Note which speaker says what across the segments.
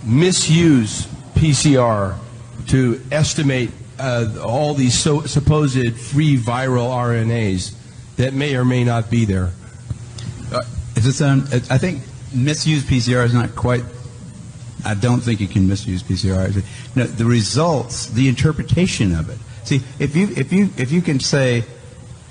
Speaker 1: misuse PCR to estimate all these supposed free viral RNAs that may or may not be there?
Speaker 2: I think misuse PCR is not quite. I don't think you can misuse PCR. No, the results, the interpretation of it. See, if you can say,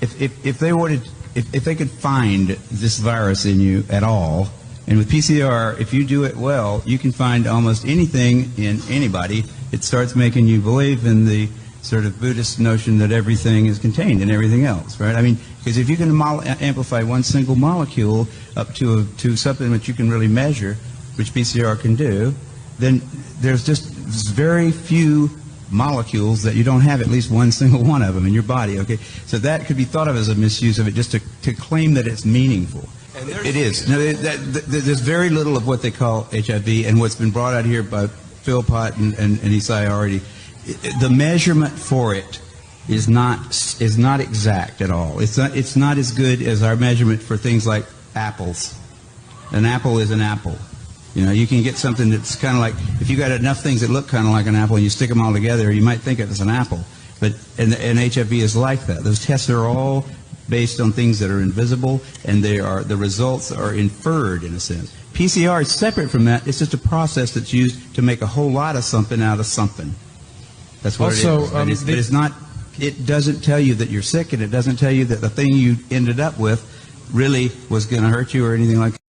Speaker 2: if they could find this virus in you at all, and with PCR, if you do it well, you can find almost anything in anybody. It starts making you believe in the sort of Buddhist notion that everything is contained in everything else, right? I mean, because if you can amplify one single molecule up to something that you can really measure, which PCR can do, then there's just very few molecules that you don't have at least one single one of them in your body, okay? So that could be thought of as a misuse of it, just to claim that it's meaningful. It is. No, there's very little of what they call HIV, and what's been brought out here by Phil Pott and Isai already, the measurement for it is not exact at all. It's not as good as our measurement for things like apples. An apple is an apple. You know, you can get something that's kind of like, if you got enough things that look kind of like an apple and you stick them all together, you might think it was an apple. But and HIV is like that. Those tests are all based on things that are invisible, and the results are inferred in a sense. PCR is separate from that. It's just a process that's used to make a whole lot of something out of something. That's what it is. But it's not. It doesn't tell you that you're sick, and it doesn't tell you that the thing you ended up with really was going to hurt you or anything like that.